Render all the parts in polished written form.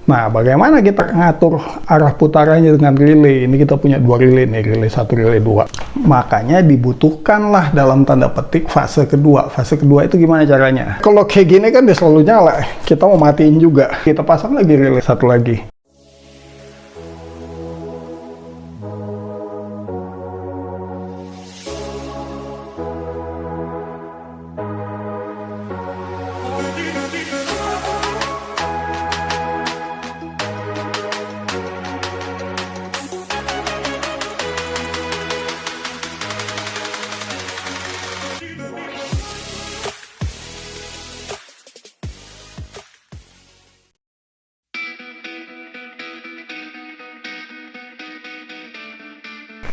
Nah, bagaimana kita ngatur arah putarannya dengan relay? Ini kita punya dua relay nih, relay 1, relay 2. Makanya dibutuhkanlah dalam tanda petik fase kedua. Fase kedua itu gimana caranya? Kalau kayak gini kan dia selalu nyala, kita mau matiin juga. Kita pasang lagi relay 1 lagi.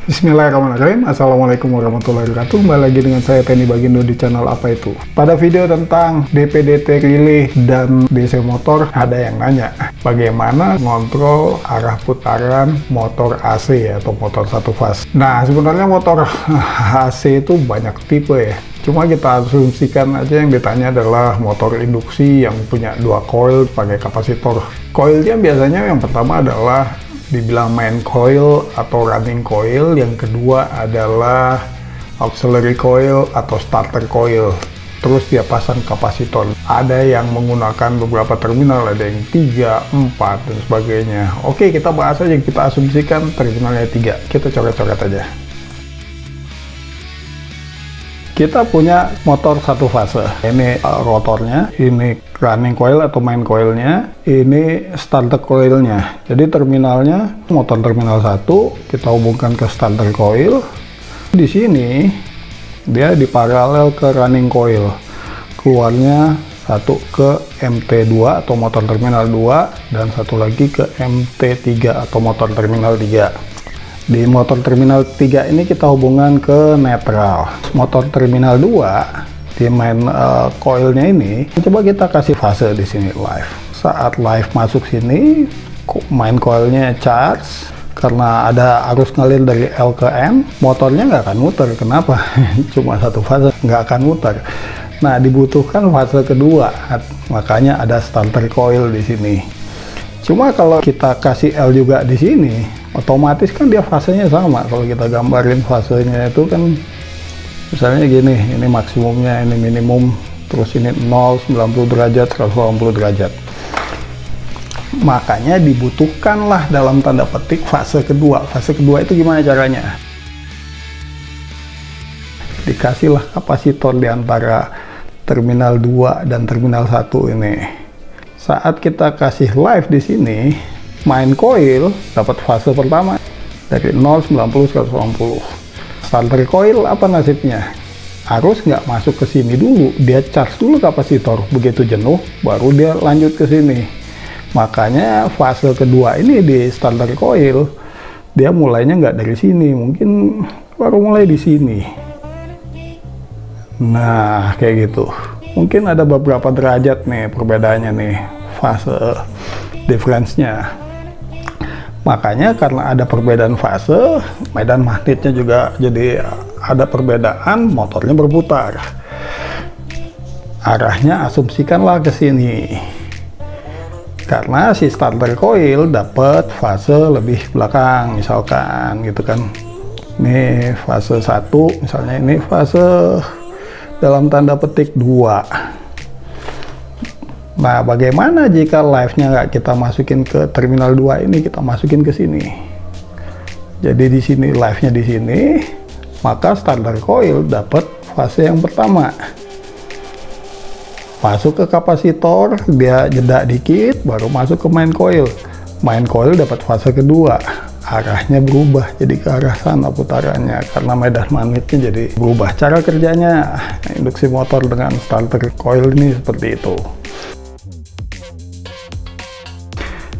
Bismillahirrahmanirrahim. Assalamualaikum warahmatullahi wabarakatuh. Kembali lagi dengan saya Penny Bagindo di channel Apa Itu. Pada video tentang DP/DT relay dan DC motor, ada yang nanya bagaimana ngontrol arah putaran motor AC atau motor satu fase. Nah, sebenarnya motor AC itu banyak tipe ya. Cuma kita asumsikan aja yang ditanya adalah motor induksi yang punya 2 coil pakai kapasitor. Coilnya biasanya yang pertama adalah dibilang main coil atau running coil, yang kedua adalah auxiliary coil atau starter coil. Terus dia pasang kapasitor. Ada yang menggunakan beberapa terminal, ada yang 3, 4 dan sebagainya. Oke, kita bahas aja, kita asumsikan terminalnya 3. Kita coret-coret aja. Kita punya motor satu fase. Ini rotornya, ini running coil atau main coilnya, ini starter coilnya. Jadi terminalnya, motor terminal 1 kita hubungkan ke starter coil. Di sini dia diparalel ke running coil. Keluarnya satu ke MT2 atau motor terminal 2 dan satu lagi ke MT3 atau motor terminal 3. Di motor terminal 3 ini kita hubungan ke netral. Motor terminal 2 di main coilnya ini, coba kita kasih fase di sini live. Saat live masuk sini, main coilnya charge. Karena ada arus ngalir dari L ke N, motornya nggak akan muter. Kenapa? Cuma satu fase, nggak akan muter. Nah, dibutuhkan fase kedua, makanya ada starter coil di sini. Cuma kalau kita kasih L juga di sini, otomatis kan dia fasenya sama. Kalau kita gambarin fasenya itu kan misalnya gini, ini maksimumnya, ini minimum, terus ini 0, 90 derajat, 180 derajat. Makanya dibutuhkanlah dalam tanda petik fase kedua. Fase kedua itu gimana caranya? Dikasihlah kapasitor di antara terminal 2 dan terminal 1 ini. Saat kita kasih live di sini, main coil dapat fase pertama dari 0, 90, 180. Starter coil apa nasibnya? Arus nggak masuk ke sini dulu, dia charge dulu kapasitor. Begitu jenuh, baru dia lanjut ke sini. Makanya fase kedua ini di starter coil, dia mulainya nggak dari sini, mungkin baru mulai di sini. Nah, kayak gitu. Mungkin ada beberapa derajat nih perbedaannya nih, fase difference-nya. Makanya karena ada perbedaan fase, medan magnetnya juga jadi ada perbedaan, motornya berputar. Arahnya asumsikanlah ke sini. Karena si starter coil dapat fase lebih belakang, misalkan gitu kan. Ini fase 1, misalnya ini fase dalam tanda petik 2. Nah, bagaimana jika live-nya nggak kita masukin ke terminal 2 ini, kita masukin ke sini. Jadi di sini live-nya di sini, maka starter coil dapat fase yang pertama. Masuk ke kapasitor, dia jeda dikit, baru masuk ke main coil. Main coil dapat fase kedua. Arahnya berubah jadi ke arah sana putarannya karena medan magnetnya jadi berubah. Cara kerjanya induksi motor dengan starter coil ini seperti itu.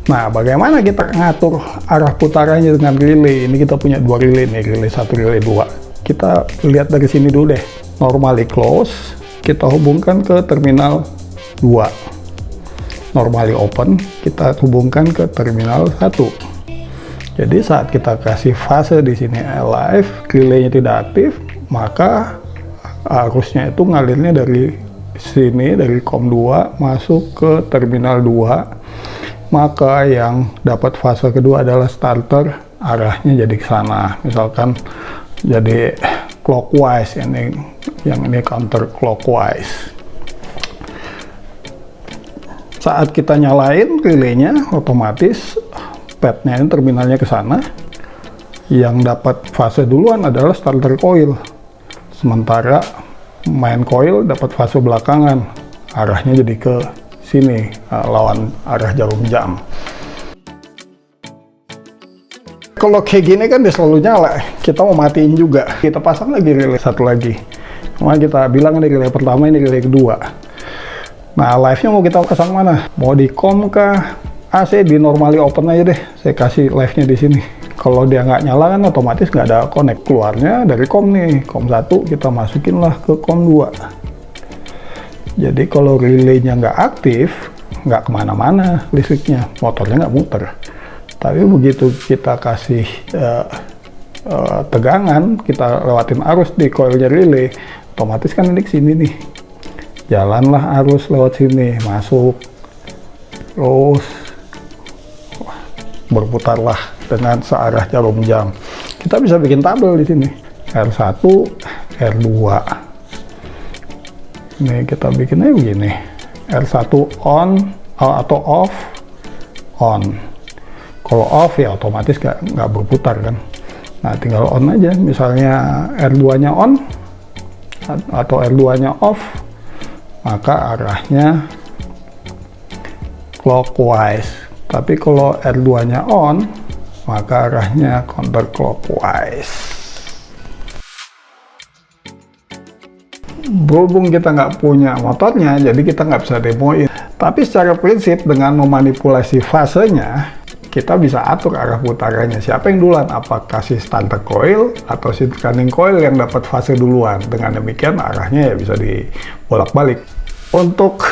Nah, bagaimana kita ngatur arah putarannya dengan relay? Ini kita punya 2 relay nih, relay 1, relay 2. Kita lihat dari sini dulu deh. Normally close, kita hubungkan ke terminal 2. Normally open, kita hubungkan ke terminal 1. Jadi saat kita kasih fase di sini live, relaynya tidak aktif, maka arusnya itu ngalirnya dari sini, dari COM 2 masuk ke terminal 2. maka yang dapat fase kedua adalah starter arahnya jadi ke sana. Misalkan jadi clockwise, yang ini counter clockwise. Saat kita nyalain relaynya, otomatis padnya ini terminalnya ke sana. Yang dapat fase duluan adalah starter coil, sementara main coil dapat fase belakangan, arahnya jadi ke sini, lawan arah jarum jam. Kalau kayak gini kan dia selalu nyala, kita mau matiin juga, kita pasang lagi relay satu lagi. Cuma kita bilang ini relay pertama, ini relay kedua. Nah, live-nya mau kita pasang mana? Mau di COM kah? AC di normally open aja deh. Saya kasih live-nya di sini. Kalau dia nggak nyala kan otomatis nggak ada connect. Keluarnya dari COM nih. COM 1 kita masukin lah ke COM 2. Jadi kalau relay-nya nggak aktif, nggak kemana-mana listriknya. Motornya nggak muter. Tapi begitu kita kasih tegangan, kita lewatin arus di coilnya relay, otomatis kan ini kesini nih. Jalanlah arus lewat sini, masuk, terus berputarlah dengan searah jarum jam. Kita bisa bikin tabel di sini, R1, R2. Ini kita bikinnya begini, R1 on atau off, on. Kalau off ya otomatis nggak berputar kan. Nah, tinggal on aja, misalnya R2-nya on atau R2-nya off, maka arahnya clockwise. Tapi kalau R2-nya on, maka arahnya counterclockwise. Berhubung kita nggak punya motornya, jadi kita nggak bisa demoin. Tapi secara prinsip dengan memanipulasi fasenya, kita bisa atur arah putarannya. Siapa yang duluan? Apakah si starter coil atau si running coil yang dapat fase duluan? Dengan demikian arahnya ya bisa dibolak-balik. Untuk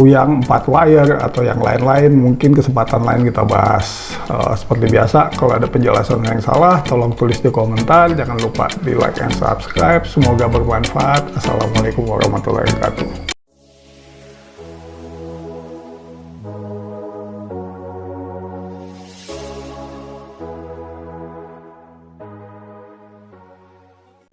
yang 4 wire atau yang lain-lain, mungkin kesempatan lain kita bahas. Seperti biasa, kalau ada penjelasan yang salah, tolong tulis di komentar. Jangan lupa di like and subscribe. Semoga bermanfaat. Assalamualaikum warahmatullahi wabarakatuh.